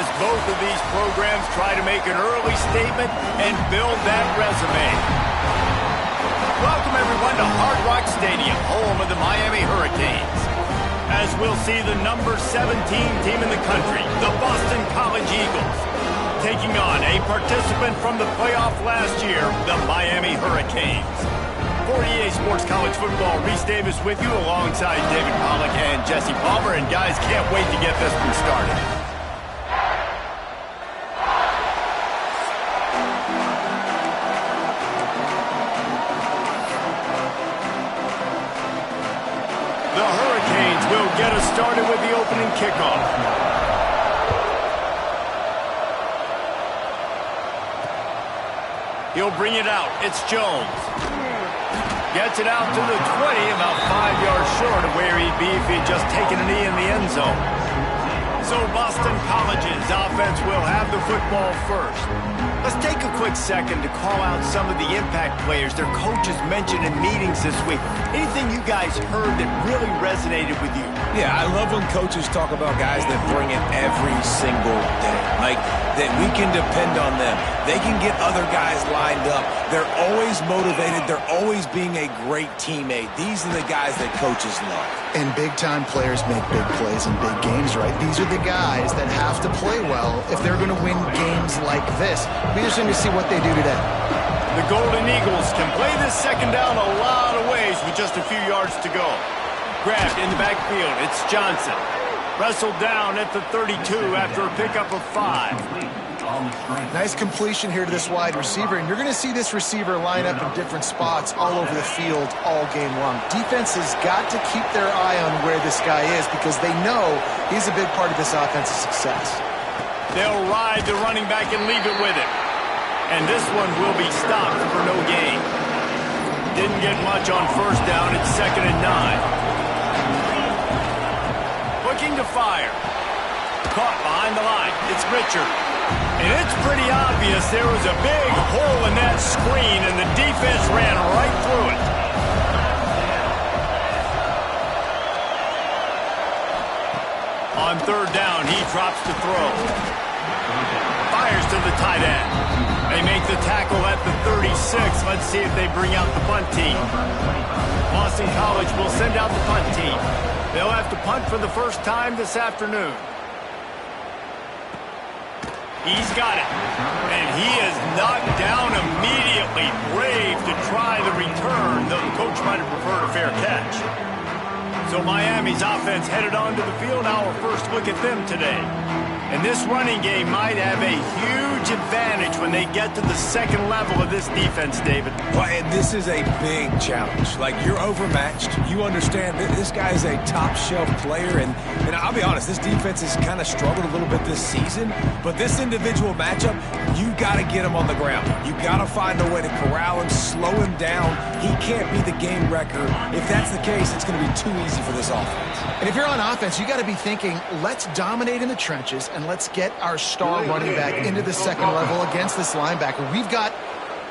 as both of these programs try to make an early statement and build that resume. Welcome, everyone, to Hard Rock Stadium, home of the Miami Hurricanes. As we'll see the number 17 team in the country, the Boston College Eagles, taking on a participant from the playoff last year, the Miami Hurricanes. For EA Sports College Football, Reese Davis with you alongside David Pollack and Jesse Palmer. And guys, can't wait to get this one started. The Hurricanes will get us started with the opening kickoff. He'll bring it out. It's Jones. Gets it out to the 20, about 5 yards short of where he'd be if he'd just taken a knee in the end zone. So Boston College's offense will have the football first. Let's take a quick second to call out some of the impact players their coaches mentioned in meetings this week. Anything you guys heard that really resonated with you? Yeah, I love when coaches talk about guys that bring it every single day. Like, that we can depend on them. They can get other guys lined up. They're always motivated. They're always being a great teammate. These are the guys that coaches love. And big-time players make big plays in big games, right? These are the guys that have to play well if they're going to win games like this. We're just going to see what they do today. The Golden Eagles can play this second down a lot of ways with just a few yards to go. Grabbed in the backfield, it's Johnson. Wrestled down at the 32 after a pickup of 5. Nice completion here to this wide receiver, and you're going to see this receiver line up in different spots all over the field all game long. Defense has got to keep their eye on where this guy is because they know he's a big part of this offense's success. They'll ride the running back and leave it with him. And this one will be stopped for no gain. Didn't get much on first down. It's 2nd and 9. Looking to fire. Caught behind the line. It's Richard. And it's pretty obvious there was a big hole in that screen, and the defense ran right through it. On 3rd down, he drops to throw. Fires to the tight end. They make the tackle at the 36. Let's see if they bring out the punt team. Boston College will send out the punt team. They'll have to punt for the first time this afternoon. He's got it. And he is knocked down immediately. Brave to try the return, though the coach might have preferred a fair catch. So Miami's offense headed onto the field. Our first look at them today. And this running game might have a huge advantage when they get to the second level of this defense, David. Well, and this is a big challenge. Like, you're overmatched. You understand that this guy is a top-shelf player. And I'll be honest, this defense has kind of struggled a little bit this season. But this individual matchup, you got to get him on the ground. You got to find a way to corral him, slow him down. He can't be the game wrecker. If that's the case, it's going to be too easy for this offense. And if you're on offense, you got to be thinking, let's dominate in the trenches and let's get our star running back into the second level against this linebacker. We've got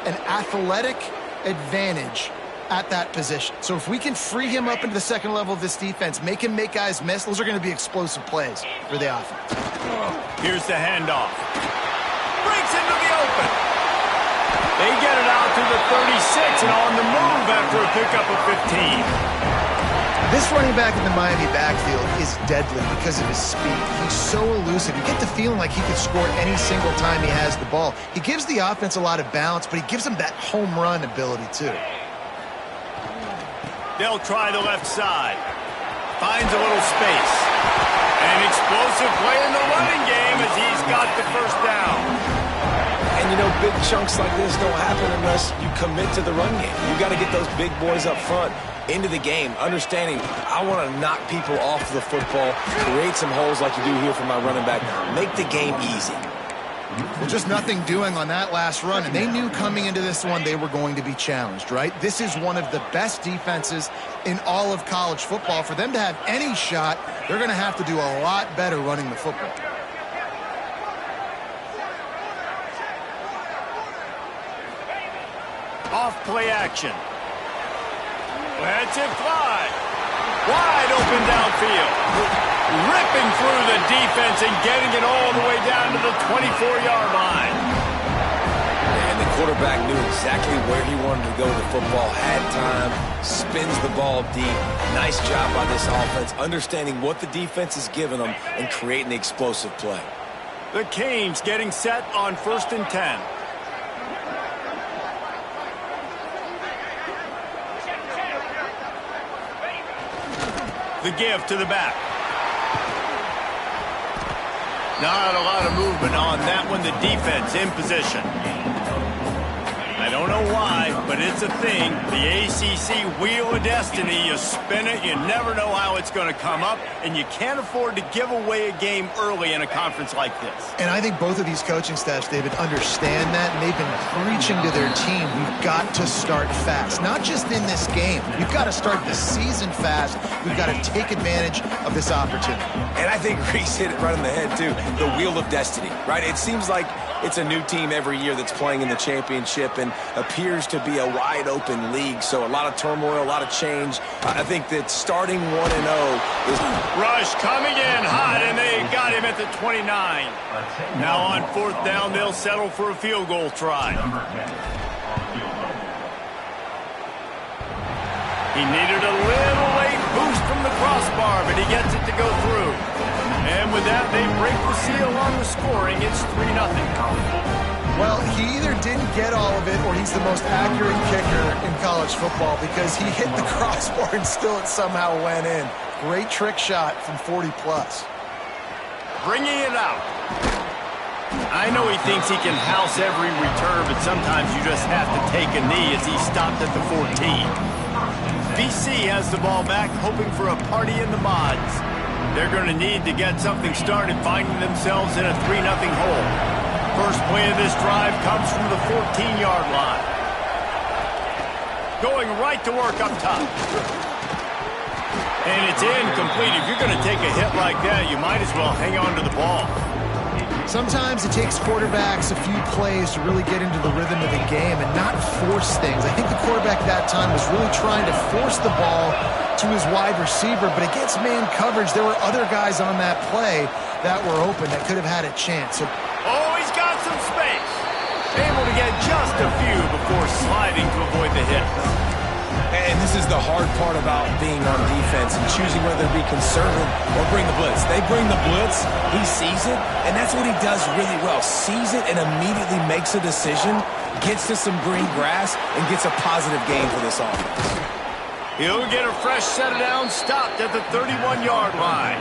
an athletic advantage at that position. So if we can free him up into the second level of this defense, make him make guys miss, those are going to be explosive plays for the offense. Here's the handoff. Breaks into the open. They get it out to the 36 and on the move after a pickup of 15. This running back in the Miami backfield is deadly because of his speed. He's so elusive. You get the feeling like he could score any single time he has the ball. He gives the offense a lot of balance, but he gives them that home run ability too. They'll try the left side. Finds a little space. An explosive play in the running game as he's got the first down. And, you know, big chunks like this don't happen unless you commit to the run game. You got to get those big boys up front into the game, understanding I want to knock people off the football, create some holes like you do here for my running back, make the game easy. Well, just nothing doing on that last run, and they knew coming into this one they were going to be challenged, right? This is one of the best defenses in all of college football. For them to have any shot, they're going to have to do a lot better running the football. Off play action. Lets it fly. Wide open downfield. Ripping through the defense and getting it all the way down the 24-yard line. And the quarterback knew exactly where he wanted to go with the football, had time, spins the ball deep. Nice job by this offense, understanding what the defense is giving them and creating the explosive play. The Canes getting set on 1st and 10. The give to the back. Not a lot of movement on that one. The defense in position. I don't know why, but it's a thing. The ACC Wheel of Destiny, you spin it, you never know how it's going to come up, and you can't afford to give away a game early in a conference like this. And I think both of these coaching staffs, David, understand that, and they've been preaching to their team, we've got to start fast. Not just in this game. We've got to start the season fast. We've got to take advantage of this opportunity. And I think Reese hit it right on the head, too. The Wheel of Destiny, right? It seems like it's a new team every year that's playing in the championship and appears to be a wide-open league. So a lot of turmoil, a lot of change. I think that starting 1-0 is... Rush coming in hot, and they got him at the 29. Now on 4th down, they'll settle for a field goal try. He needed a little late boost from the crossbar, but he gets it to go through. And with that, they break the seal on the scoring. It's 3-0. Well, he either didn't get all of it or he's the most accurate kicker in college football because he hit the crossbar and still it somehow went in. Great trick shot from 40-plus. Bringing it out. I know he thinks he can house every return, but sometimes you just have to take a knee as he stopped at the 14. BC has the ball back, hoping for a party in the mods. They're going to need to get something started, finding themselves in a 3-0 hole. First play of this drive comes from the 14-yard line. Going right to work up top. And it's incomplete. If you're going to take a hit like that, you might as well hang on to the ball. Sometimes it takes quarterbacks a few plays to really get into the rhythm of the game and not force things. I think the quarterback that time was really trying to force the ball to his wide receiver, but against man coverage, there were other guys on that play that were open that could have had a chance. So, oh, he's got some space. Able to get just a few before sliding to avoid the hit. And this is the hard part about being on defense and choosing whether to be conservative or bring the blitz. They bring the blitz, he sees it, and that's what he does really well. Sees it and immediately makes a decision, gets to some green grass, and gets a positive gain for this offense. He'll get a fresh set of downs, stopped at the 31-yard line.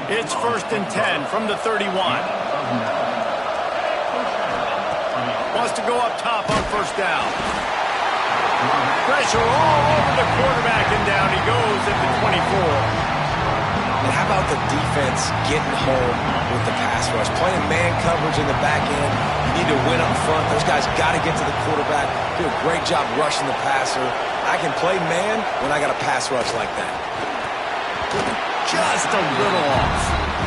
It's 1st and 10 from the 31. Wants to go up top on 1st down. Pressure all over the quarterback, and down he goes at the 24. And how about the defense getting home with the pass rush? Playing man coverage in the back end. You need to win up front. Those guys got to get to the quarterback. Do a great job rushing the passer. I can play man when I got a pass rush like that. Just a little off.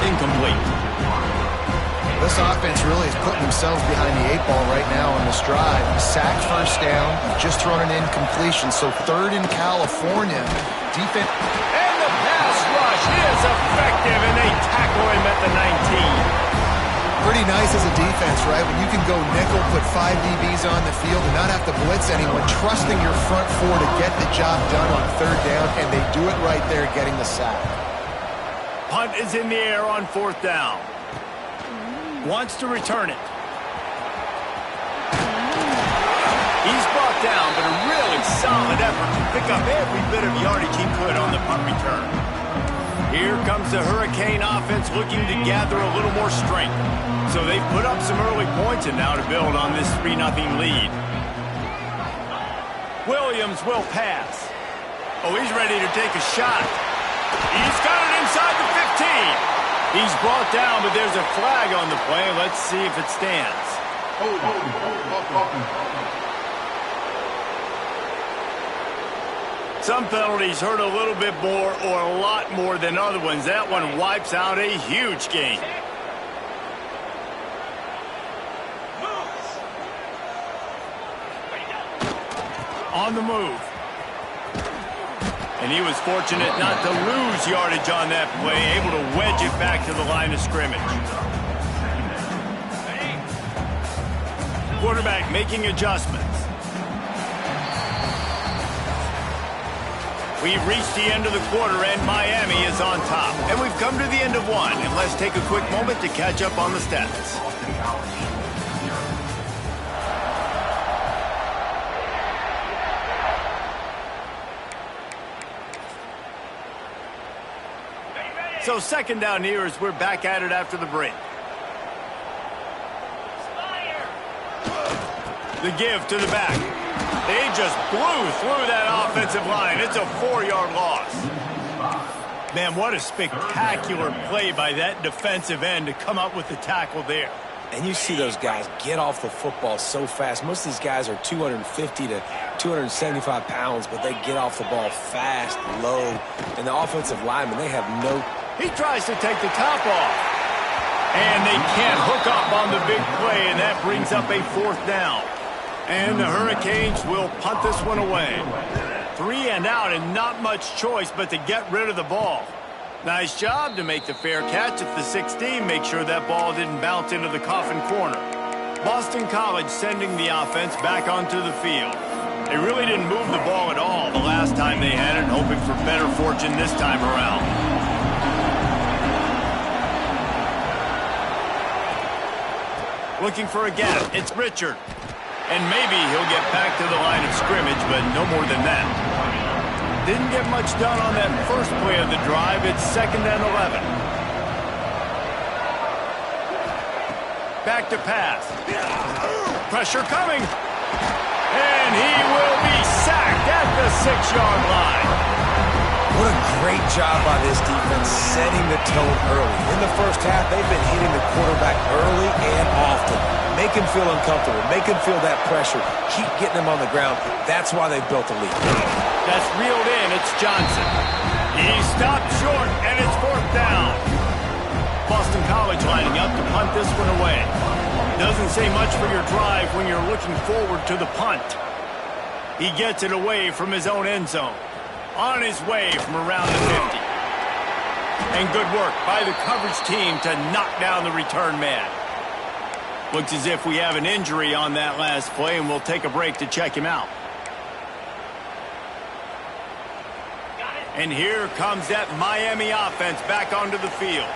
Incomplete. this offense really is putting themselves behind the 8 ball right now on this drive. Sacked 1st down, just thrown an incompletion. So 3rd in California. Defense. And the pass rush is effective, and they tackle him at the 19. Pretty nice as a defense, right? When you can go nickel, put 5 DBs on the field and not have to blitz anyone, trusting your front four to get the job done on 3rd down, and they do it right there, getting the sack. Punt is in the air on 4th down. Wants to return it. He's brought down, but a really solid effort to pick up every bit of yardage he could on the punt return. Here comes the Hurricane offense looking to gather a little more strength. So they've put up some early points and now to build on this 3-0 lead. Williams will pass. Oh, he's ready to take a shot. He's got it inside the 15. He's brought down, but there's a flag on the play. Let's see if it stands. Some penalties hurt a little bit more or a lot more than other ones. That one wipes out a huge game. On the move. And he was fortunate not to lose yardage on that play, able to wedge it back to the line of scrimmage. Quarterback making adjustments. We've reached the end of the quarter, and Miami is on top. And we've come to the end of one. And let's take a quick moment to catch up on the stats. So second down here as we're back at it after the break. The give to the back. They just blew through that offensive line. It's a 4-yard loss. Man, what a spectacular play by that defensive end to come up with the tackle there. And you see those guys get off the football so fast. Most of these guys are 250 to 275 pounds, but they get off the ball fast, low. And the offensive linemen, they have no... He tries to take the top off. And they can't hook up on the big play, and that brings up a 4th down. And the Hurricanes will punt this one away. 3 and out, and not much choice but to get rid of the ball. Nice job to make the fair catch at the 16. Make sure that ball didn't bounce into the coffin corner. Boston College sending the offense back onto the field. They really didn't move the ball at all the last time they had it, hoping for better fortune this time around. Looking for a gap. It's Richard. And maybe he'll get back to the line of scrimmage, but no more than that. Didn't get much done on that first play of the drive. It's 2nd and 11. Back to pass. Pressure coming. And he will be sacked at the 6-yard line. What a great job by this defense setting the tone early. In the first half, they've been hitting the quarterback early and often. Make him feel uncomfortable. Make him feel that pressure. Keep getting him on the ground. That's why they've built a lead. That's reeled in. It's Johnson. He stopped short, and it's 4th down. Boston College lining up to punt this one away. Doesn't say much for your drive when you're looking forward to the punt. He gets it away from his own end zone. On his way from around the 50. And good work by the coverage team to knock down the return man. Looks as if we have an injury on that last play, and we'll take a break to check him out. And here comes that Miami offense back onto the field.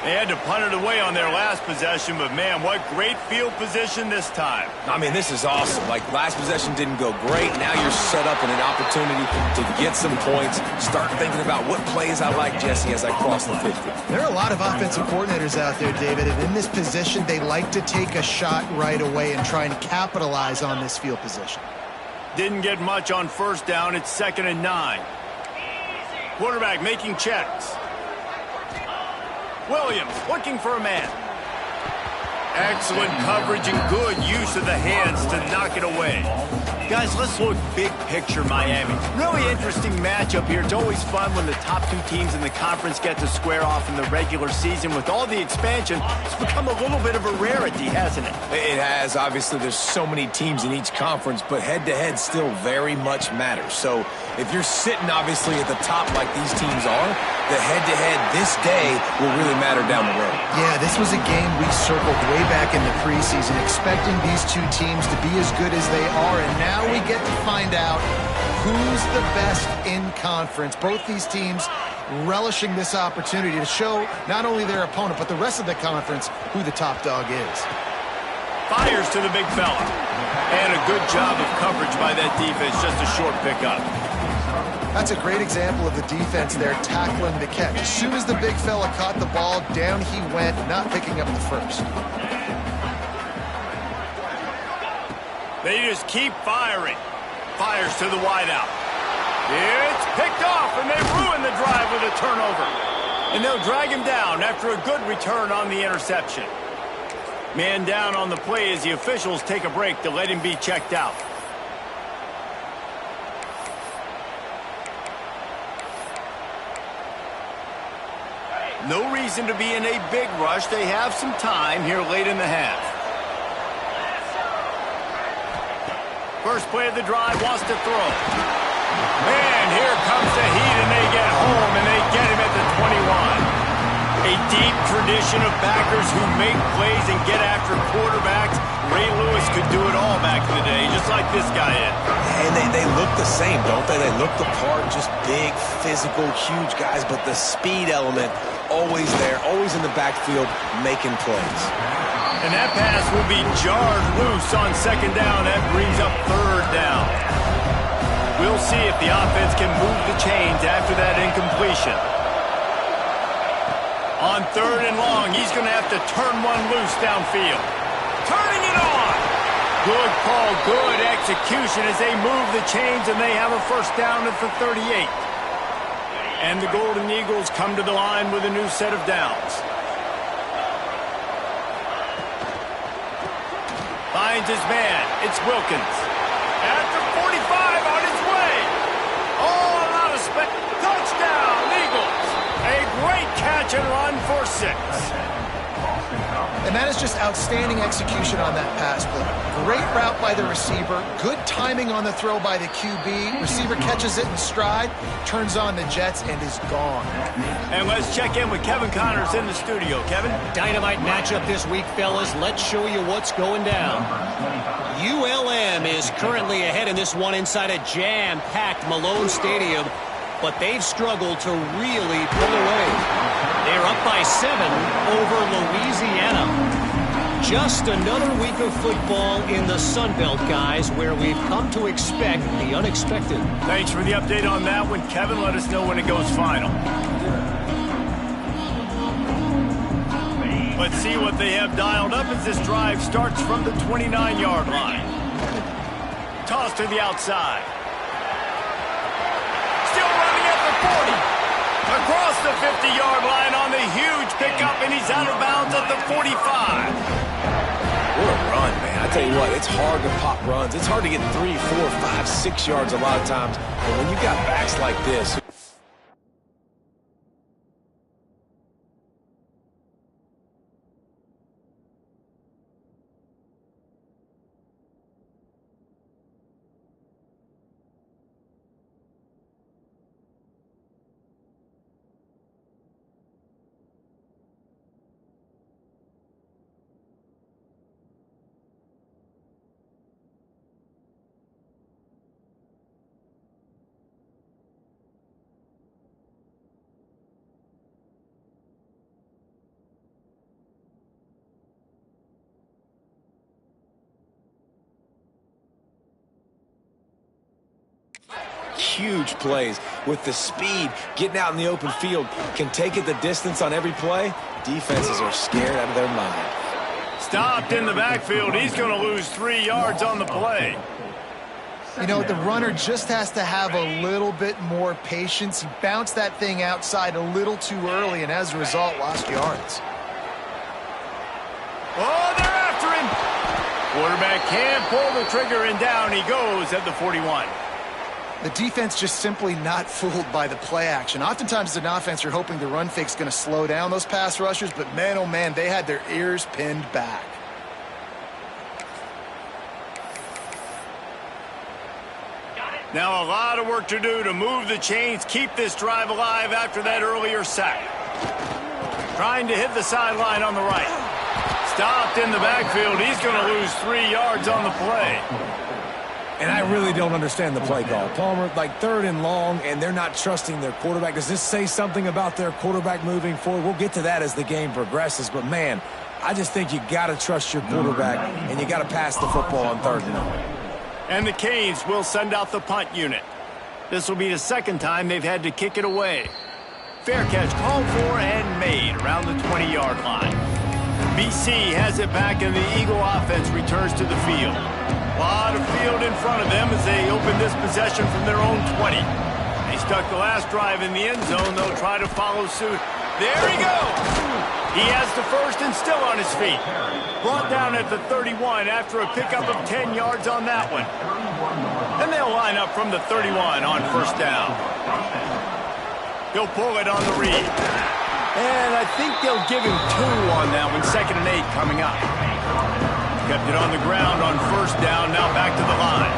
They had to punt it away on their last possession, but man, what great field position this time. I mean, this is awesome. Like, last possession didn't go great. Now you're set up in an opportunity to get some points. Start thinking about what plays I like, Jesse, as I cross the 50. There are a lot of offensive coordinators out there, David, and in this position, they like to take a shot right away and try and capitalize on this field position. Didn't get much on 1st down. It's 2nd and 9. Quarterback making checks. Williams looking for a man. Excellent coverage and good use of the hands to knock it away. Guys, let's look big picture Miami. Really interesting matchup here. It's always fun when the top 2 teams in the conference get to square off in the regular season. With all the expansion, it's become a little bit of a rarity, hasn't it? It has. Obviously, there's so many teams in each conference, but head-to-head still very much matters. So if you're sitting, obviously, at the top like these teams are, the head-to-head this day will really matter down the road. Yeah, this was a game we circled way back in the preseason, expecting these 2 teams to be as good as they are, and now we get to find out who's the best in conference. Both these teams relishing this opportunity to show not only their opponent, but the rest of the conference who the top dog is. Fires to the big fella. And a good job of coverage by that defense, just a short pickup. That's a great example of the defense there tackling the catch. As soon as the big fella caught the ball, down he went, not picking up the first. They just keep firing. Fires to the wideout. It's picked off, and they ruin the drive with a turnover. And they'll drag him down after a good return on the interception. Man down on the play as the officials take a break to let him be checked out. No reason to be in a big rush. They have some time here late in the half. First play of the drive, wants to throw. Man, here comes the heat, and they get home, and they get him at the 21. A deep tradition of backers who make plays and get after quarterbacks Ray Lewis could do it all back in the day, just like this guy is. And they look the same, don't they? They look the part, just big, physical, huge guys, but the speed element always there, always in the backfield, making plays. And that pass will be jarred loose on second down. That brings up third down. We'll see if the offense can move the chains after that incompletion. On third and long, he's going to have to turn one loose downfield. Turning it on. Good call, good execution as they move the chains, and they have a first down at the 38. And the Golden Eagles come to the line with a new set of downs. Finds his man. It's Wilkins. At the 45, on his way. Oh, a lot of space. Touchdown, Eagles. A great catch and run for 6. And that is just outstanding execution on that pass play. Great route by the receiver. Good timing on the throw by the QB. Receiver catches it in stride, turns on the jets, and is gone. And let's check in with Kevin Connors in the studio. Kevin? Dynamite matchup this week, fellas. Let's show you what's going down. ULM is currently ahead in this one inside a jam-packed Malone Stadium, but they've struggled to really pull away. They're up by 7 over Louisiana. Just another week of football in the Sun Belt, guys, where we've come to expect the unexpected. Thanks for the update on that one, Kevin. Let us know when it goes final. Let's see what they have dialed up as this drive starts from the 29-yard line. Toss to the outside. Still running at the 40. Across the 50-yard line on the huge pickup, and he's out of bounds at the 45. What a run, man. I tell you what, it's hard to pop runs. It's hard to get 3, 4, 5, 6 yards a lot of times. But when you've got backs like this, huge plays with the speed, getting out in the open field, can take it the distance on every play. Defenses are scared out of their mind. Stopped in the backfield. He's going to lose 3 yards on the play. You know, the runner just has to have a little bit more patience. He bounced that thing outside a little too early, and as a result, lost yards. Oh, they're after him. Quarterback can't pull the trigger, and down he goes at the 41. The defense just simply not fooled by the play action. Oftentimes as an offense, you're hoping the run fake's going to slow down those pass rushers, but man, oh man, they had their ears pinned back. Now a lot of work to do to move the chains, keep this drive alive after that earlier sack. Trying to hit the sideline on the right. Stopped in the backfield. He's going to lose 3 yards on the play. And I really don't understand the play call. Palmer, like 3rd and long, and they're not trusting their quarterback. Does this say something about their quarterback moving forward? We'll get to that as the game progresses. But, man, I just think you got to trust your quarterback, and you got to pass the football on 3rd and long. And the Canes will send out the punt unit. This will be the second time they've had to kick it away. Fair catch called for and made around the 20-yard line. BC has it back, and the Eagle offense returns to the field. A lot of field in front of them as they open this possession from their own 20. They stuck the last drive in the end zone. They'll try to follow suit. There he goes. He has the first and still on his feet. Brought down at the 31 after a pickup of 10 yards on that one. And they'll line up from the 31 on first down. He'll pull it on the read. And I think they'll give him 2 on that one. 2nd and 8 coming up. Kept it on the ground on first down, now back to the line.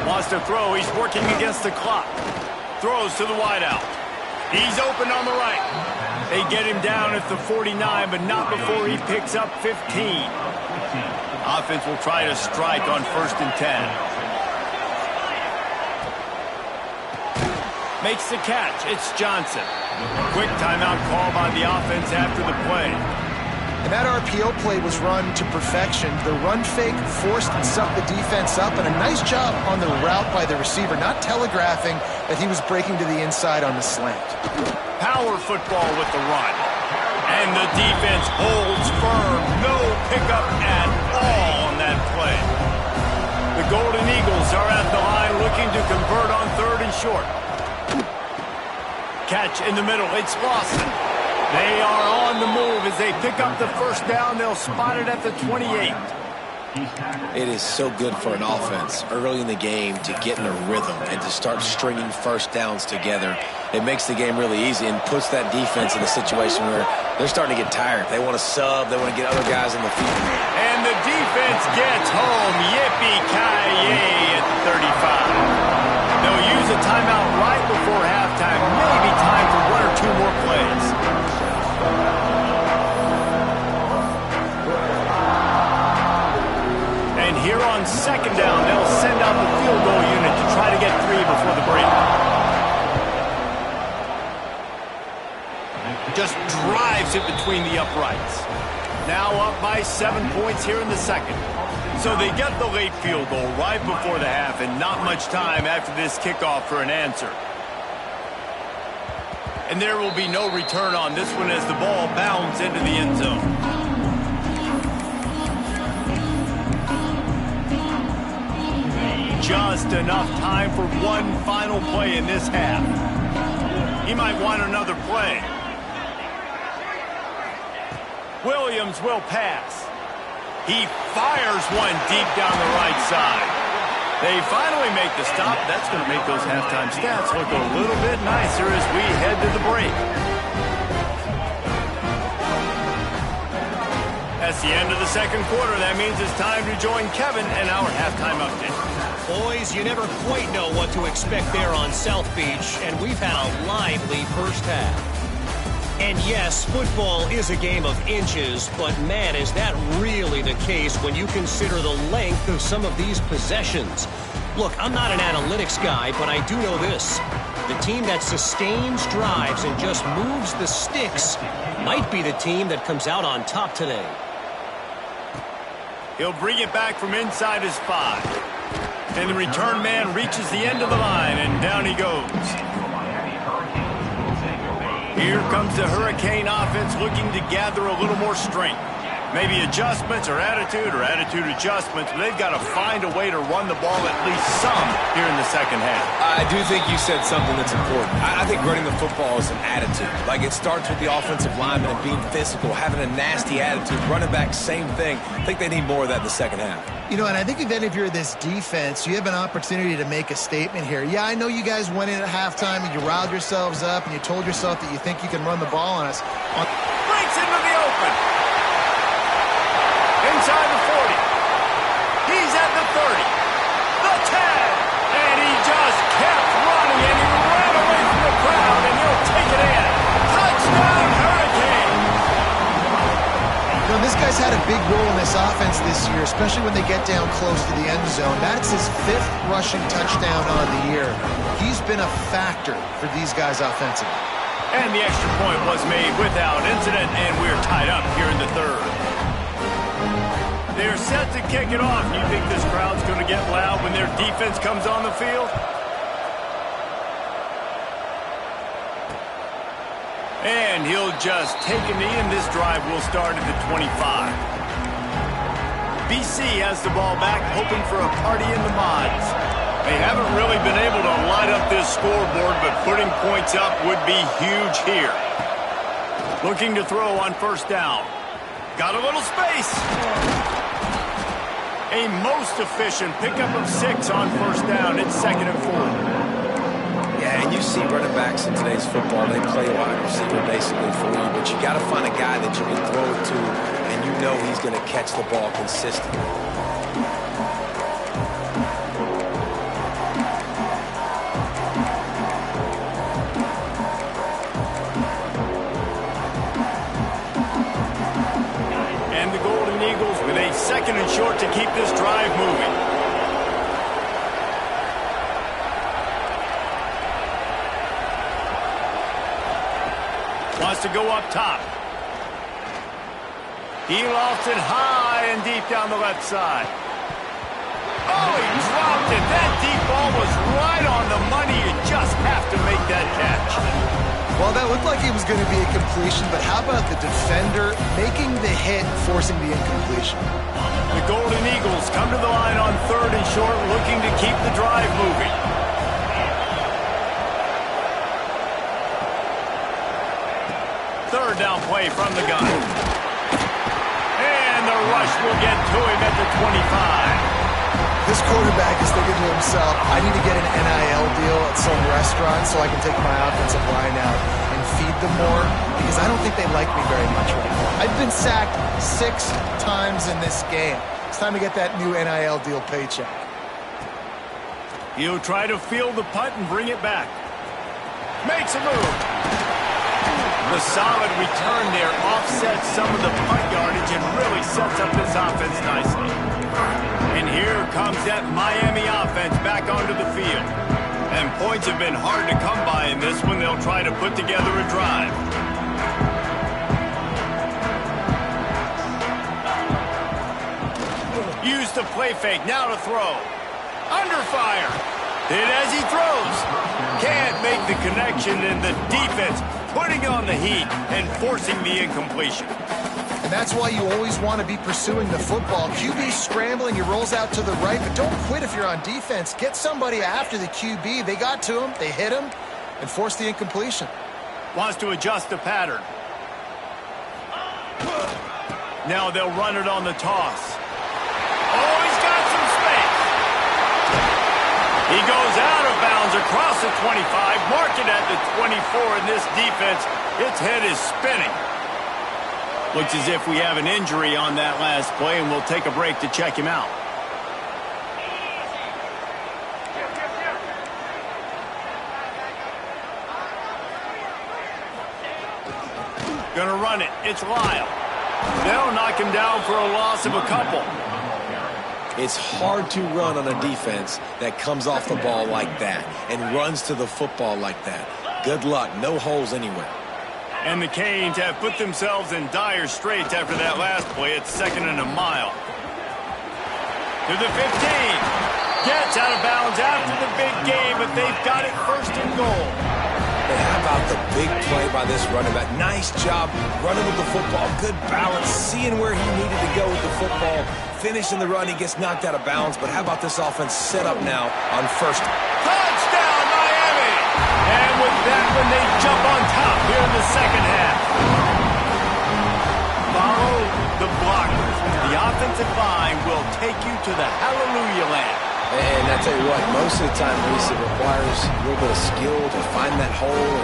Wants to throw, he's working against the clock. Throws to the wideout. He's open on the right. They get him down at the 49, but not before he picks up 15. Offense will try to strike on 1st and 10. Makes the catch. It's Johnson. Quick timeout call by the offense after the play. And that RPO play was run to perfection. The run fake forced and sucked the defense up, and a nice job on the route by the receiver, not telegraphing that he was breaking to the inside on the slant. Power football with the run. And the defense holds firm. No pickup at all on that play. The Golden Eagles are at the line looking to convert on 3rd and short. Catch in the middle. It's Lawson. They are on the move as they pick up the 1st down. They'll spot it at the 28. It is so good for an offense early in the game to get in a rhythm and to start stringing 1st downs together. It makes the game really easy and puts that defense in a situation where they're starting to get tired. They want to sub. They want to get other guys on the field. And the defense gets home. Yippee-ki-yay at the 35. They'll use a timeout right before halftime. Maybe time for 1 or 2 more plays. And here on 2nd down, they'll send out the field goal unit to try to get 3 before the break. Just drives it between the uprights. Now up by 7 points here in the 2nd. So they get the late field goal right before the half, and not much time after this kickoff for an answer. And there will be no return on this one as the ball bounds into the end zone. Just enough time for one final play in this half. He might want another play. Williams will pass. He fires one deep down the right side. They finally make the stop. That's going to make those halftime stats look a little bit nicer as we head to the break. That's the end of the 2nd quarter. That means it's time to join Kevin and our halftime update. Boys, you never quite know what to expect there on South Beach, and we've had a lively 1st half. And yes, football is a game of inches, but man, is that really the case when you consider the length of some of these possessions. Look, I'm not an analytics guy, but I do know this. The team that sustains drives and just moves the sticks might be the team that comes out on top today. He'll bring it back from inside his 5. And the return man reaches the end of the line, and down he goes. Here comes the Hurricane offense looking to gather a little more strength. Maybe adjustments or attitude adjustments, but they've got to find a way to run the ball at least some here in the 2nd half. I do think you said something that's important. I think running the football is an attitude. Like, it starts with the offensive lineman and being physical, having a nasty attitude. Running back, same thing. I think they need more of that in the 2nd half. You know, and I think then if you're this defense, you have an opportunity to make a statement here. Yeah, I know you guys went in at halftime and you riled yourselves up and you told yourself that you think you can run the ball on us. Breaks into the open. Inside the 40. He's at the 30. The 10. And he just kept running, and he ran away from the crowd, and he'll take it in. Touchdown, Hurricane! You know, this guy's had a big role in this offense this year, especially when they get down close to the end zone. That's his 5th rushing touchdown on the year. He's been a factor for these guys offensively. And the extra point was made without incident, and we're tied up here in the 3rd. They're set to kick it off. You think this crowd's going to get loud when their defense comes on the field? And he'll just take a knee, and this drive will start at the 25. BC has the ball back, hoping for a party in the mods. They haven't really been able to light up this scoreboard, but putting points up would be huge here. Looking to throw on 1st down. Got a little space. A most efficient pickup of 6 on 1st down. It's 2nd and 4. Yeah, and you see running backs in today's football, they play wide receiver basically for you, but you got to find a guy that you can throw it to, and you know he's going to catch the ball consistently. Eagles with a 2nd and short to keep this drive moving. Wants to go up top. He lofts it high and deep down the left side. Oh, he dropped it. That deep ball was right on the money. You just have to make that catch. Well, that looked like it was going to be a completion, but how about the defender making the hit, forcing the incompletion? The Golden Eagles come to the line on 3rd and short, looking to keep the drive moving. Third down play from the gun. And the rush will get to him at the 25. This quarterback is thinking to himself, I need to get an NIL deal at some restaurant so I can take my offensive line out and feed them more, because I don't think they like me very much right now. I've been sacked 6 times in this game. It's time to get that new NIL deal paycheck. He'll try to field the punt and bring it back. Makes a move. The solid return there offsets some of the punt yardage and really sets up this offense nicely. And here comes that Miami offense back onto the field. And points have been hard to come by in this one. They'll try to put together a drive. Use the play fake, now to throw. Under fire. Hit as he throws. Can't make the connection, and the defense putting on the heat and forcing the incompletion. And that's why you always want to be pursuing the football. QB scrambling, he rolls out to the right, but don't quit if you're on defense. Get somebody after the QB. They got to him, they hit him, and forced the incompletion. Wants to adjust the pattern. Now they'll run it on the toss. Oh, he's got some space. He goes out of bounds across the 25, marked it at the 24, and this defense, its head is spinning. Looks as if we have an injury on that last play, and we'll take a break to check him out. Gonna run it. It's Lyle. They'll knock him down for a loss of a couple. It's hard to run on a defense that comes off the ball like that and runs to the football like that. Good luck. No holes anywhere. And the Canes have put themselves in dire straits after that last play. It's 2nd and a mile. To the 15. Gets out of bounds after the big game, but they've got it 1st and goal. But how about the big play by this running back? Nice job running with the football. Good balance, seeing where he needed to go with the football. Finishing the run, he gets knocked out of bounds. But how about this offense set up now on 1st? Touchdown, Miami! And with that one, they jump on top here in the 2nd half. Follow the blockers. The offensive line will take you to the hallelujah land. And I tell you what, most of the time, Reese, it requires a little bit of skill to find that hole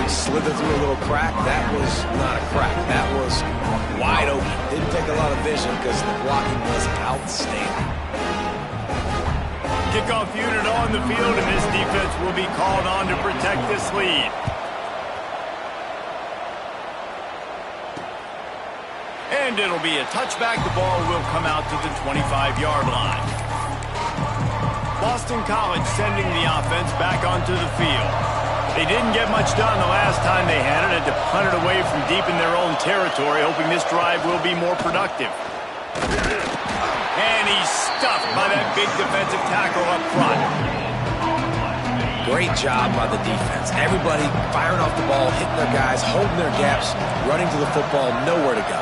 and slither through a little crack. That was not a crack. That was wide open. Didn't take a lot of vision because the blocking was outstanding. Kickoff unit on the field, and this defense will be called on to protect this lead. And it'll be a touchback. The ball will come out to the 25-yard line. Boston College sending the offense back onto the field. They didn't get much done the last time they had it. Had to punt it away from deep in their own territory, hoping this drive will be more productive. And he's stuffed by that big defensive tackle up front. Great job by the defense. Everybody firing off the ball, hitting their guys, holding their gaps, running to the football, nowhere to go.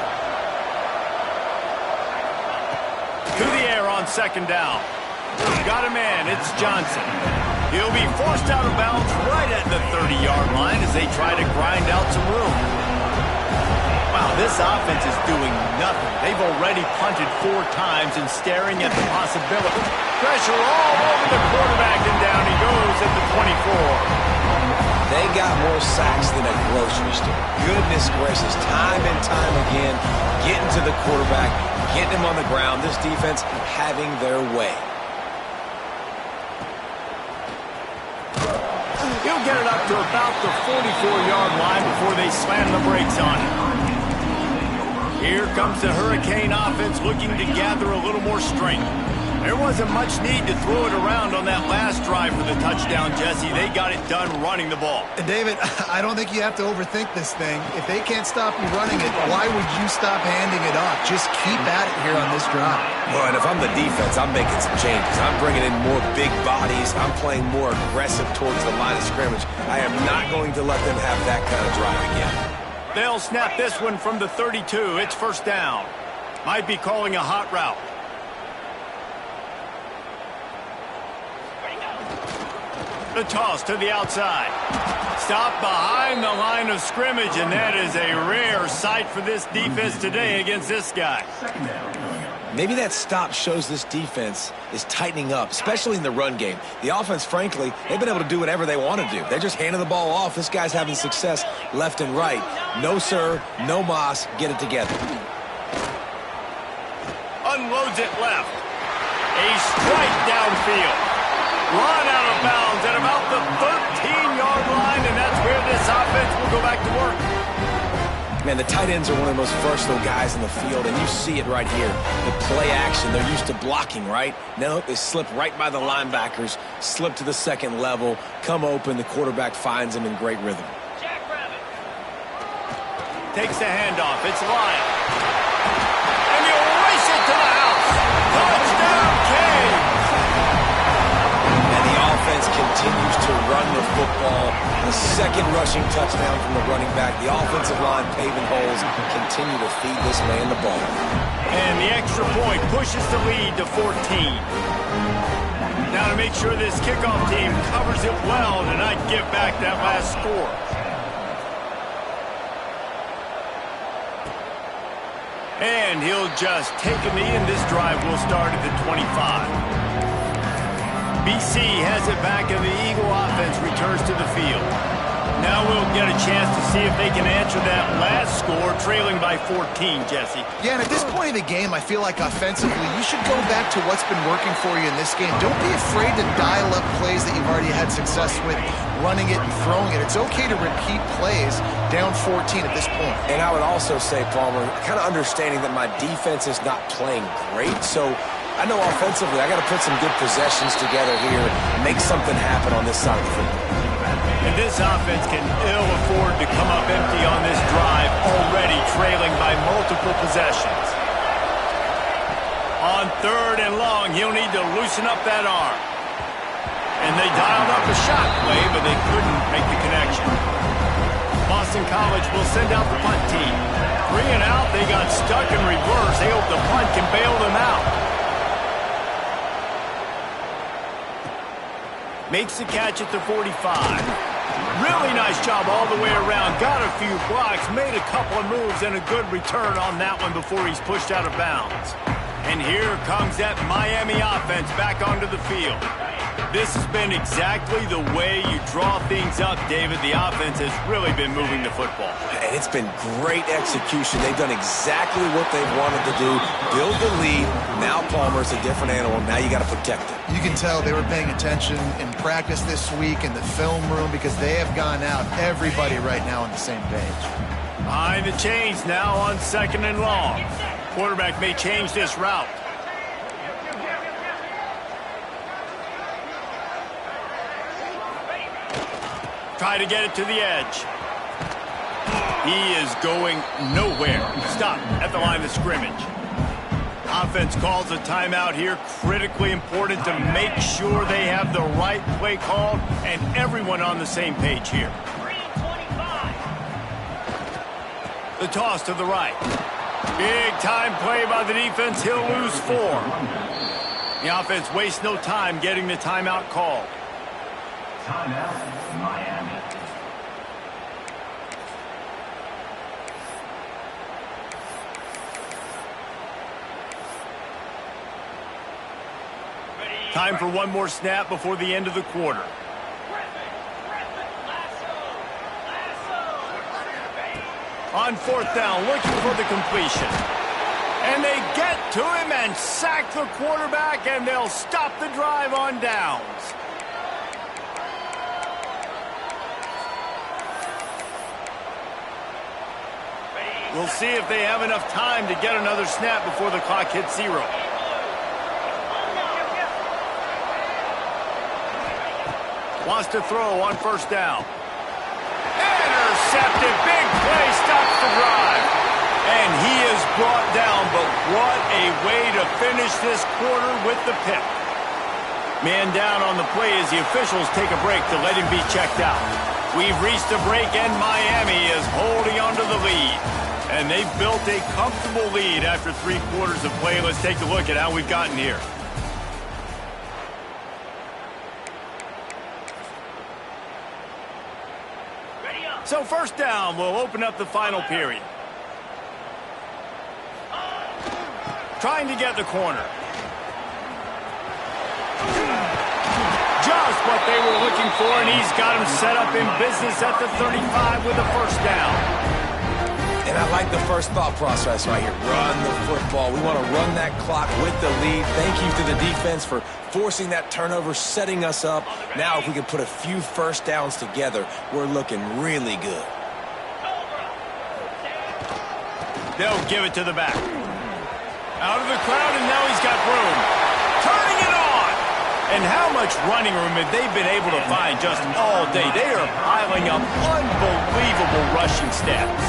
To the air on 2nd down. Got a man, it's Johnson. He'll be forced out of bounds right at the 30-yard line as they try to grind out some room. Wow, this offense is doing nothing. They've already punted 4 times and staring at the possibility. Pressure all over the quarterback, and down he goes at the 24. They got more sacks than a grocery store. Goodness gracious, time and time again, getting to the quarterback, getting him on the ground. This defense having their way. He'll get it up to about the 44-yard line before they slam the brakes on him. Here comes the Hurricane offense looking to gather a little more strength. There wasn't much need to throw it around on that last drive for the touchdown, Jesse. They got it done running the ball. And David, I don't think you have to overthink this thing. If they can't stop you running it, why would you stop handing it off? Just keep at it here on this drive. Well, and if I'm the defense, I'm making some changes. I'm bringing in more big bodies. I'm playing more aggressive towards the line of scrimmage. I am not going to let them have that kind of drive again. They'll snap this one from the 32. It's first down. Might be calling a hot route. The toss to the outside. Stop behind the line of scrimmage, and that is a rare sight for this defense today against this guy. Maybe that stop shows this defense is tightening up, especially in the run game. The offense, frankly, they've been able to do whatever they want to do. They're just handing the ball off. This guy's having success left and right. No, sir, no mas. Get it together. Unloads it left. A strike downfield. Run out of bounds at about the 13-yard line, and that's where this offense will go back to work. Man, the tight ends are one of the most versatile guys in the field, and you see it right here. The play action, they're used to blocking, right? Now they slip right by the linebackers, slip to the second level, come open, the quarterback finds them in great rhythm. Takes the handoff, it's Lyle. And he'll race it to the house. Touchdown, Cage! Offense continues to run the football. The second rushing touchdown from the running back. The offensive line paving holes. Continue to feed this man the ball. And the extra point pushes the lead to 14. Now to make sure this kickoff team covers it well and not give back that last score. And he'll just take a knee, and this drive will start at the 25. BC has it back, and the Eagle offense returns to the field. Now we'll get a chance to see if they can answer that last score, trailing by 14, Jesse. Yeah, and at this point of the game, I feel like offensively, you should go back to what's been working for you in this game. Don't be afraid to dial up plays that you've already had success with, running it and throwing it. It's okay to repeat plays down 14 at this point. And I would also say, Palmer, kind of understanding that my defense is not playing great, so I know offensively I got to put some good possessions together here, make something happen on this side of the football. And this offense can ill afford to come up empty on this drive, already trailing by multiple possessions. On 3rd and long, he'll need to loosen up that arm. And they dialed up a shot play, but they couldn't make the connection. Boston College will send out the punt team. 3 and out, they got stuck in reverse. They hope the punt can bail them out. Makes the catch at the 45. Really nice job all the way around. Got a few blocks, made a couple of moves, and a good return on that one before he's pushed out of bounds. And here comes that Miami offense back onto the field. This has been exactly the way you draw things up, David. The offense has really been moving the football. And it's been great execution. They've done exactly what they've wanted to do. Build the lead. Now Palmer's a different animal. Now you got to protect it. You can tell they were paying attention in practice this week in the film room because they have gone out, everybody right now on the same page. Behind the chains now on 2nd and long. Quarterback may change this route. Try to get it to the edge. He is going nowhere. Stop at the line of scrimmage. Offense calls a timeout here. Critically important to make sure they have the right play called and everyone on the same page here. The toss to the right. Big time play by the defense. He'll lose 4. The offense wastes no time getting the timeout called. Timeout, Miami. Time for one more snap before the end of the quarter. On 4th down, looking for the completion. And they get to him and sack the quarterback, and they'll stop the drive on downs. We'll see if they have enough time to get another snap before the clock hits 0. Wants to throw on first down. Intercepted. Big play. Stops the drive. And he is brought down, but what a way to finish this quarter with the pick. Man down on the play as the officials take a break to let him be checked out. We've reached a break, and Miami is holding on to the lead. And they've built a comfortable lead after 3 quarters of play. Let's take a look at how we've gotten here. So first down, we'll open up the final period. Trying to get the corner. Just what they were looking for, and he's got him set up in business at the 35 with a first down. And I like the first thought process right here. Run the football. We want to run that clock with the lead. Thank you to the defense for forcing that turnover, setting us up. Now if we can put a few first downs together, we're looking really good. They'll give it to the back. Out of the crowd, and now he's got room. Turning it on! And how much running room have they been able to find just all day? They are piling up unbelievable rushing stats.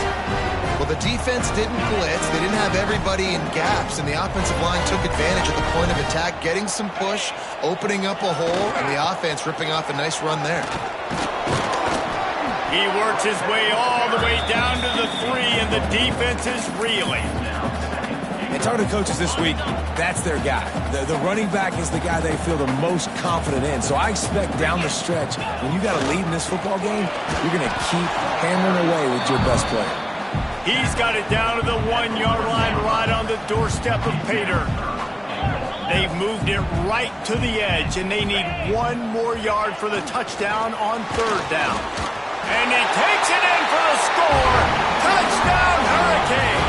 Well, the defense didn't blitz. They didn't have everybody in gaps, and the offensive line took advantage at the point of attack, getting some push, opening up a hole, and the offense ripping off a nice run there. He works his way all the way down to the 3, and the defense is reeling. And talking to coaches this week, that's their guy. The running back is the guy they feel the most confident in. So I expect down the stretch, when you got a lead in this football game, you're going to keep hammering away with your best player. He's got it down to the 1-yard line right on the doorstep of Pater. They've moved it right to the edge, and they need 1 more yard for the touchdown on 3rd down. And he takes it in for the score. Touchdown, Hurricane.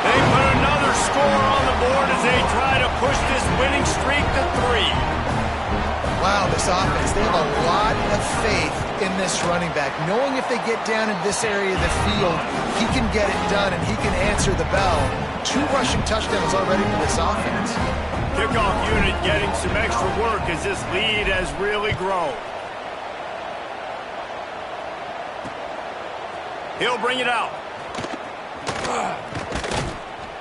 They put another score on the board as they try to push this winning streak to 3. Wow, this offense, they have a lot of faith in this running back, knowing if they get down in this area of the field, he can get it done and he can answer the bell. 2 rushing touchdowns already for this offense. Kickoff unit getting some extra work as this lead has really grown. He'll bring it out.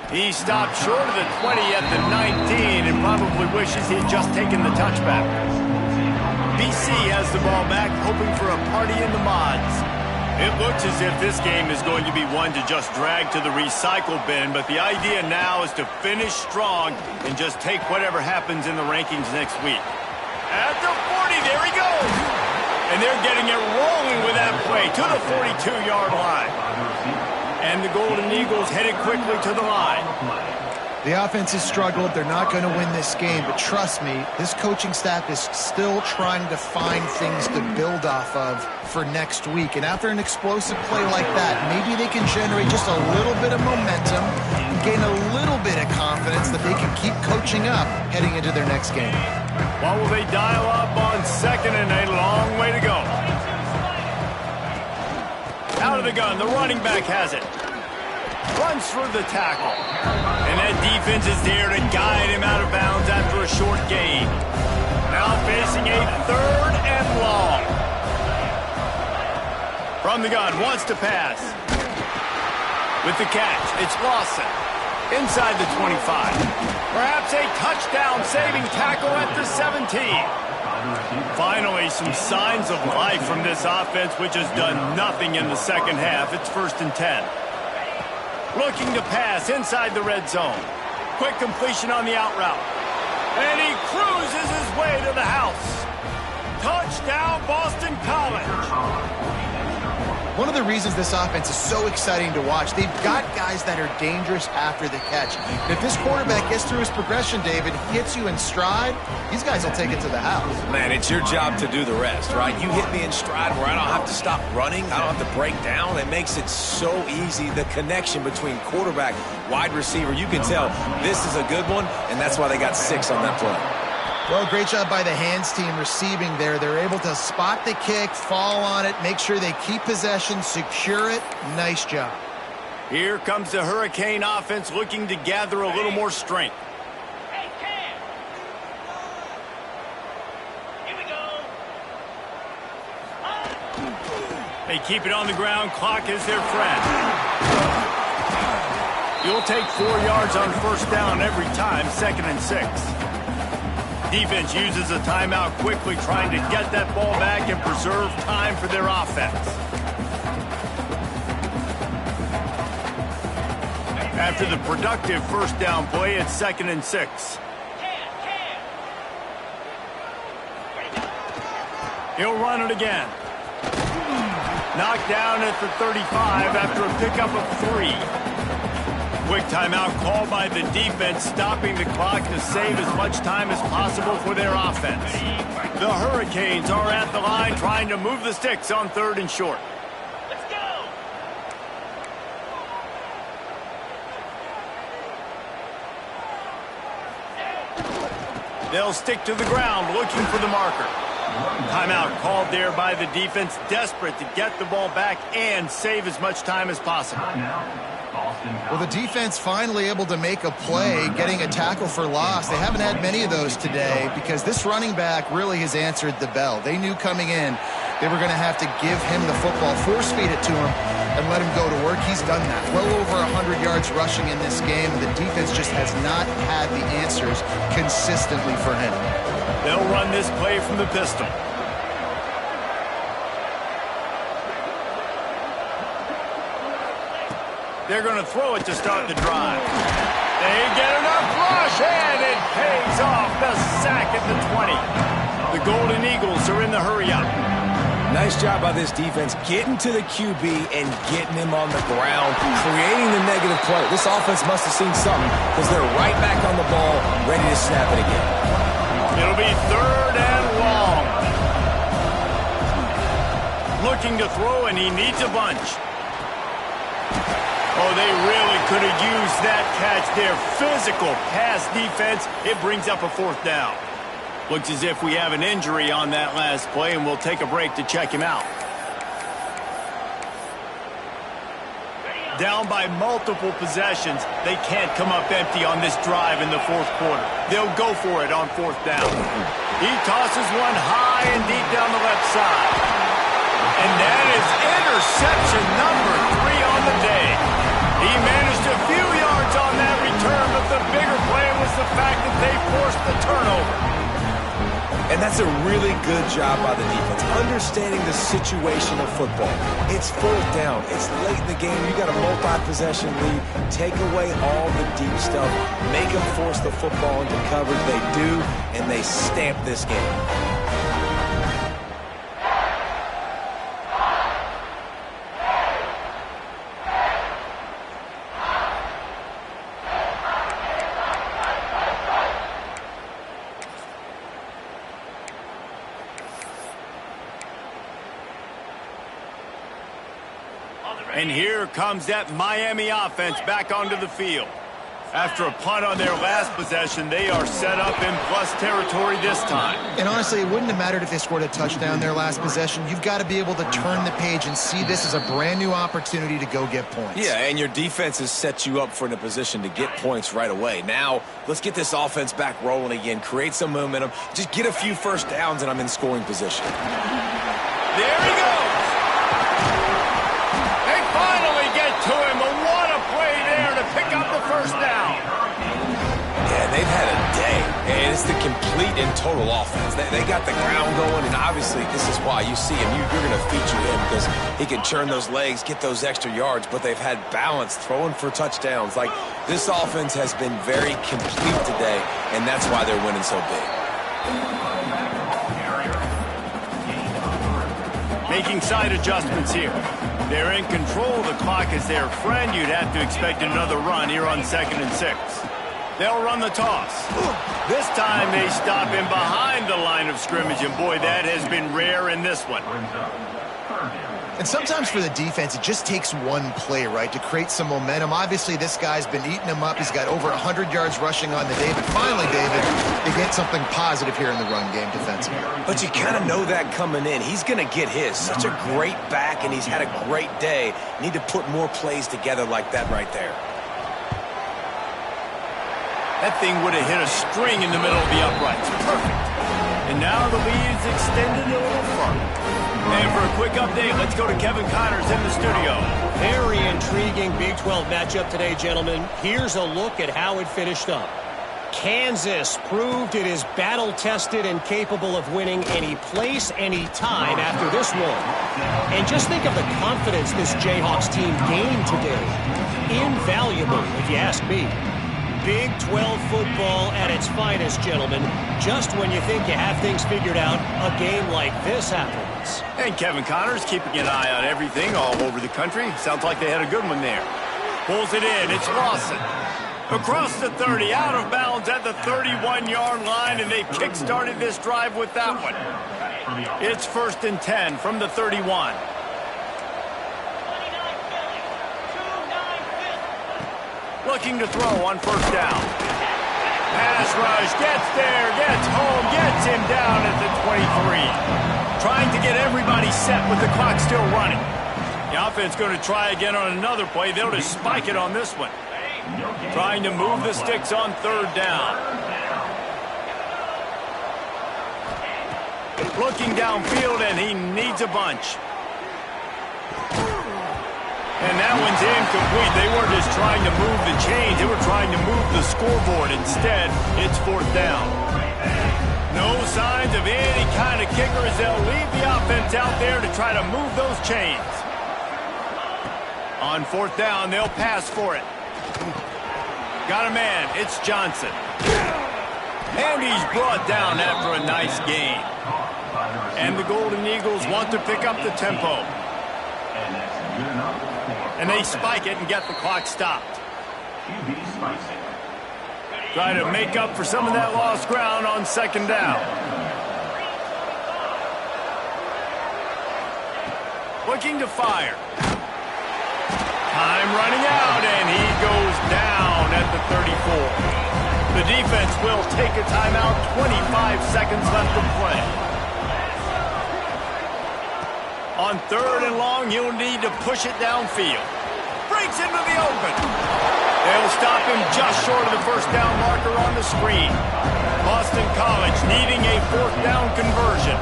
He stopped short of the 20 at the 19 and probably wishes he had just taken the touchback. BC has the ball back, hoping for a party in the mods. It looks as if this game is going to be one to just drag to the recycle bin, but the idea now is to finish strong and just take whatever happens in the rankings next week. At the 40, there he goes! And they're getting it rolling with that play to the 42-yard line. And the Golden Eagles headed quickly to the line. The offense has struggled. They're not going to win this game, but trust me, this coaching staff is still trying to find things to build off of for next week. And after an explosive play like that, maybe they can generate just a little bit of momentum and gain a little bit of confidence that they can keep coaching up heading into their next game. What will they dial up on 2nd and a long way to go? Out of the gun, the running back has it. Runs through the tackle. And that defense is there to guide him out of bounds after a short gain. Now facing a 3rd and long. From the gun, wants to pass. With the catch, it's Lawson. Inside the 25. Perhaps a touchdown-saving tackle at the 17. Finally, some signs of life from this offense, which has done nothing in the second half. It's 1st and 10. Looking to pass inside the red zone. Quick completion on the out route. And he cruises his way to the house. Touchdown, Boston College. One of the reasons this offense is so exciting to watch, they've got guys that are dangerous after the catch. And if this quarterback gets through his progression, David, hits you in stride, these guys will take it to the house. Man, it's your job to do the rest, right? You hit me in stride where I don't have to stop running. I don't have to break down. It makes it so easy. The connection between quarterback, wide receiver, you can tell this is a good one, and that's why they got 6 on that play. Well, great job by the hands team receiving there. They're able to spot the kick, fall on it, make sure they keep possession, secure it. Nice job. Here comes the Hurricane offense looking to gather a little more strength. They keep it on the ground. Clock is their friend. You'll take 4 yards on first down every time, 2nd and 6. Defense uses a timeout quickly, trying to get that ball back and preserve time for their offense. After the productive first down play, it's 2nd and 6. He'll run it again. Knocked down at the 35 after a pickup of 3. Quick timeout called by the defense, stopping the clock to save as much time as possible for their offense. The Hurricanes are at the line trying to move the sticks on 3rd and short. Let's go! They'll stick to the ground looking for the marker. Timeout called there by the defense, desperate to get the ball back and save as much time as possible. Well, the defense finally able to make a play, getting a tackle for loss. They haven't had many of those today because this running back really has answered the bell. They knew coming in they were going to have to give him the football, force feed it to him, and let him go to work. He's done that. Well over 100 yards rushing in this game. The defense just has not had the answers consistently for him. They'll run this play from the pistol. They're going to throw it to start the drive. They get enough rush, and it pays off. The sack at the 20. The Golden Eagles are in the hurry-up. Nice job by this defense getting to the QB and getting him on the ground, creating the negative play. This offense must have seen something because they're right back on the ball, ready to snap it again. It'll be 3rd and long. Looking to throw, and he needs a bunch. Oh, they really could have used that catch there. Physical pass defense. It brings up a 4th down. Looks as if we have an injury on that last play, and we'll take a break to check him out. Down by multiple possessions. They can't come up empty on this drive in the 4th quarter. They'll go for it on 4th down. He tosses one high and deep down the left side. And that is interception number 3 on the day. He managed a few yards on that return, but the bigger play was the fact that they forced the turnover. And that's a really good job by the defense, understanding the situation of football. It's 4th down. It's late in the game. You got a multi-possession lead. Take away all the deep stuff. Make them force the football into coverage. They do, and they stamp this game. And here comes that Miami offense back onto the field. After a punt on their last possession, they are set up in plus territory this time. And honestly, it wouldn't have mattered if they scored a touchdown their last possession. You've got to be able to turn the page and see this as a brand new opportunity to go get points. Yeah, and your defense has set you up for a position to get points right away. Now, let's get this offense back rolling again, create some momentum, just get a few first downs, and I'm in scoring position. There he goes. They finally get to him. What a play there to pick up the first down. Yeah, they've had a day, and it's the complete and total offense. They got the ground going, and obviously this is why you see him. You're going to feature him because he can churn those legs, get those extra yards, but they've had balance, throwing for touchdowns. Like, this offense has been very complete today, and that's why they're winning so big. Making side adjustments here. They're in control. The clock is their friend. You'd have to expect another run here on 2nd and 6. They'll run the toss. This time they stop him behind the line of scrimmage, and boy, that has been rare in this one. And sometimes for the defense, it just takes one play, right, to create some momentum. Obviously, this guy's been eating him up. He's got over 100 yards rushing on the day. But finally, David, they get something positive here in the run game defensively. But you kind of know that coming in. He's going to get his. Such a great back, and he's had a great day. Need to put more plays together like that right there. That thing would have hit a string in the middle of the uprights. Perfect. And now the lead is extended a little further. And for a quick update, let's go to Kevin Connors in the studio. Very intriguing Big 12 matchup today, gentlemen. Here's a look at how it finished up. Kansas proved it is battle-tested and capable of winning any place, any time after this one. And just think of the confidence this Jayhawks team gained today. Invaluable, if you ask me. Big 12 football at its finest, gentlemen. Just when you think you have things figured out, a game like this happens. And Kevin Connors keeping an eye on everything all over the country. Sounds like they had a good one there. Pulls it in. It's Lawson. Across the 30, out of bounds at the 31-yard line, and they kick-started this drive with that one. It's 1st and 10 from the 31. Looking to throw on 1st down. Pass rush, gets there, gets home, gets him down at the 23. Trying to get everybody set with the clock still running. The offense going to try again on another play. They'll just spike it on this one. Trying to move the sticks on 3rd down. Looking downfield, and he needs a bunch. And that one's incomplete. They weren't just trying to move the chains. They were trying to move the scoreboard. Instead, it's 4th down. No signs of any kind of kickers. They'll leave the offense out there to try to move those chains. On 4th down, they'll pass for it. Got a man. It's Johnson. And he's brought down after a nice gain. And the Golden Eagles want to pick up the tempo. And they spike it and get the clock stopped. Try to make up for some of that lost ground on 2nd down. Looking to fire. Time running out, and he goes down at the 34. The defense will take a timeout. 25 seconds left to play. On 3rd and long, he'll need to push it downfield. Breaks into the open. They'll stop him just short of the 1st down marker on the screen. Boston College needing a 4th down conversion.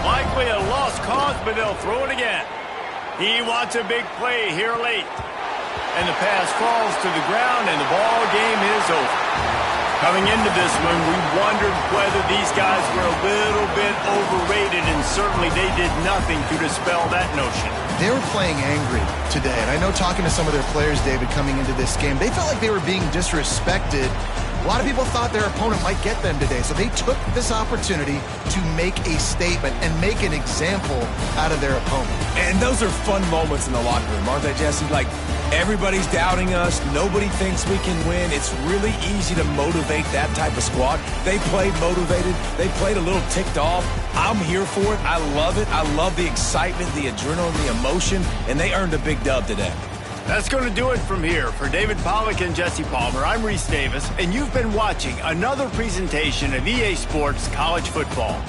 Likely a lost cause, but they'll throw it again. He wants a big play here late. And the pass falls to the ground, and the ball game is over. Coming into this one, we wondered whether these guys were a little bit overrated, and certainly they did nothing to dispel that notion. They were playing angry today, and I know talking to some of their players, David, coming into this game, they felt like they were being disrespected. A lot of people thought their opponent might get them today, so they took this opportunity to make a statement and make an example out of their opponent. And those are fun moments in the locker room, aren't they, Jesse? Like, everybody's doubting us. Nobody thinks we can win. It's really easy to motivate that type of squad. They played motivated. They played a little ticked off. I'm here for it. I love it. I love the excitement, the adrenaline, the emotion, and they earned a big dub today. That's going to do it from here. For David Pollack and Jesse Palmer, I'm Reese Davis, and you've been watching another presentation of EA Sports College Football.